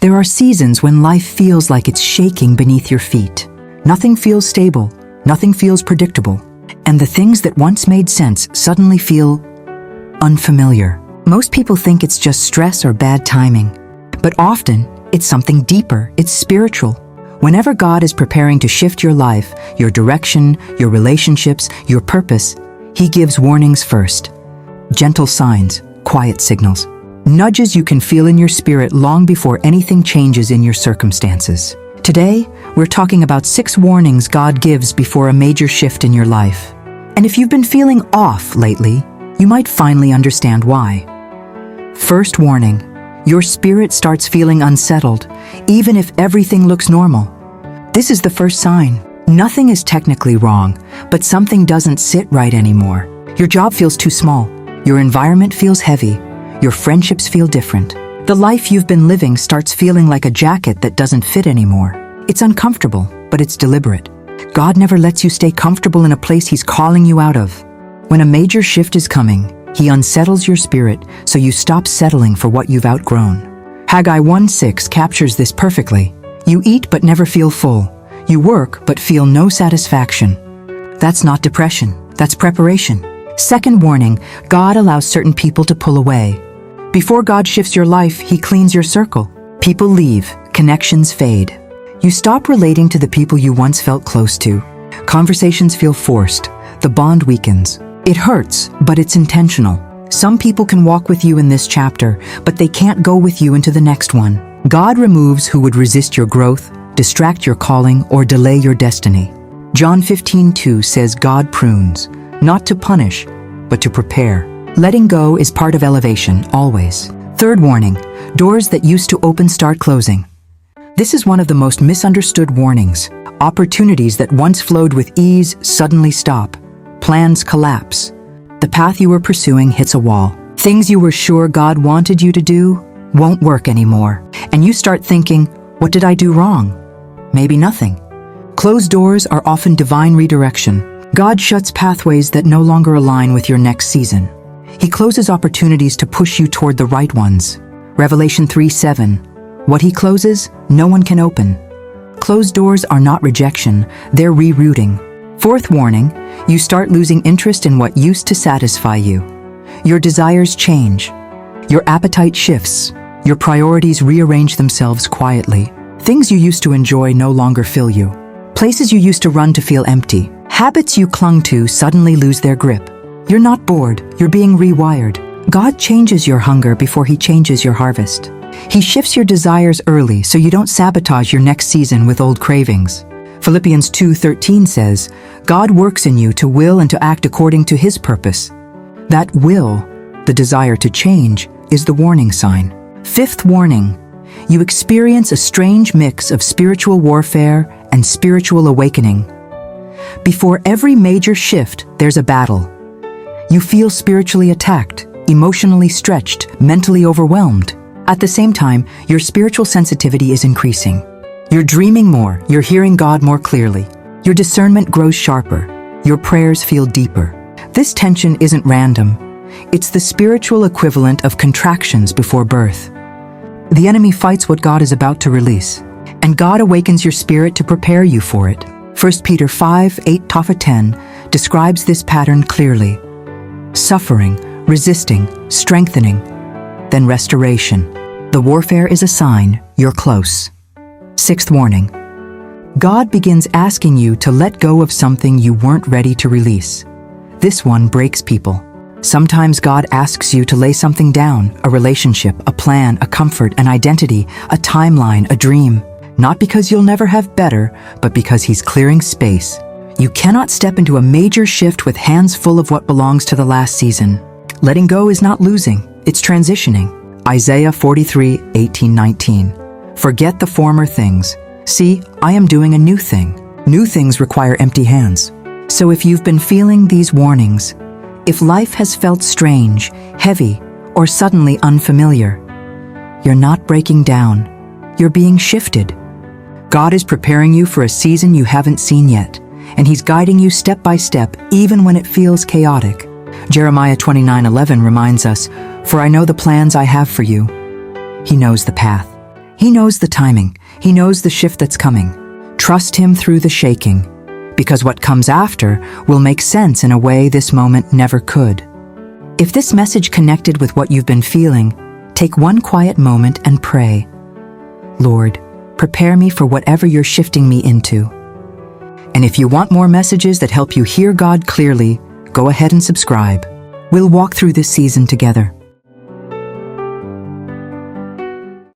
There are seasons when life feels like it's shaking beneath your feet. Nothing feels stable, nothing feels predictable, and the things that once made sense suddenly feel unfamiliar. Most people think it's just stress or bad timing, but often it's something deeper, it's spiritual. Whenever God is preparing to shift your life, your direction, your relationships, your purpose, He gives warnings first. Gentle signs, quiet signals. Nudges you can feel in your spirit long before anything changes in your circumstances. Today, we're talking about 6 warnings God gives before a major shift in your life. And if you've been feeling off lately, you might finally understand why. First warning, your spirit starts feeling unsettled, even if everything looks normal. This is the first sign. Nothing is technically wrong, but something doesn't sit right anymore. Your job feels too small. Your environment feels heavy. Your friendships feel different. The life you've been living starts feeling like a jacket that doesn't fit anymore. It's uncomfortable, but it's deliberate. God never lets you stay comfortable in a place He's calling you out of. When a major shift is coming, He unsettles your spirit so you stop settling for what you've outgrown. Haggai 1:6 captures this perfectly. You eat but never feel full. You work but feel no satisfaction. That's not depression, that's preparation. Second warning, God allows certain people to pull away. Before God shifts your life, He cleans your circle. People leave, connections fade. You stop relating to the people you once felt close to. Conversations feel forced. The bond weakens. It hurts, but it's intentional. Some people can walk with you in this chapter, but they can't go with you into the next one. God removes who would resist your growth, distract your calling, or delay your destiny. John 15:2 says God prunes, not to punish, but to prepare. Letting go is part of elevation, always. Third warning, doors that used to open start closing. This is one of the most misunderstood warnings. Opportunities that once flowed with ease suddenly stop. Plans collapse. The path you were pursuing hits a wall. Things you were sure God wanted you to do won't work anymore. And you start thinking, what did I do wrong? Maybe nothing. Closed doors are often divine redirection. God shuts pathways that no longer align with your next season. He closes opportunities to push you toward the right ones. Revelation 3:7. What He closes, no one can open. Closed doors are not rejection, they're rerouting. Fourth warning, you start losing interest in what used to satisfy you. Your desires change. Your appetite shifts. Your priorities rearrange themselves quietly. Things you used to enjoy no longer fill you. Places you used to run to feel empty. Habits you clung to suddenly lose their grip. You're not bored, you're being rewired. God changes your hunger before He changes your harvest. He shifts your desires early so you don't sabotage your next season with old cravings. Philippians 2:13 says, God works in you to will and to act according to His purpose. That will, the desire to change, is the warning sign. Fifth warning, you experience a strange mix of spiritual warfare and spiritual awakening. Before every major shift, there's a battle. You feel spiritually attacked, emotionally stretched, mentally overwhelmed. At the same time, your spiritual sensitivity is increasing. You're dreaming more, you're hearing God more clearly. Your discernment grows sharper, your prayers feel deeper. This tension isn't random. It's the spiritual equivalent of contractions before birth. The enemy fights what God is about to release, and God awakens your spirit to prepare you for it. 1 Peter 5:8-10 describes this pattern clearly. Suffering, resisting, strengthening, then restoration. The warfare is a sign you're close. Sixth warning. God begins asking you to let go of something you weren't ready to release. This one breaks people. Sometimes God asks you to lay something down, a relationship, a plan, a comfort, an identity, a timeline, a dream. Not because you'll never have better, but because He's clearing space. You cannot step into a major shift with hands full of what belongs to the last season. Letting go is not losing, it's transitioning. Isaiah 43:18-19. Forget the former things. See, I am doing a new thing. New things require empty hands. So if you've been feeling these warnings, if life has felt strange, heavy, or suddenly unfamiliar, you're not breaking down. You're being shifted. God is preparing you for a season you haven't seen yet, and He's guiding you step by step, even when it feels chaotic. Jeremiah 29:11 reminds us, For I know the plans I have for you. He knows the path. He knows the timing. He knows the shift that's coming. Trust Him through the shaking, because what comes after will make sense in a way this moment never could. If this message connected with what you've been feeling, take one quiet moment and pray. Lord, prepare me for whatever you're shifting me into. And if you want more messages that help you hear God clearly, go ahead and subscribe. We'll walk through this season together.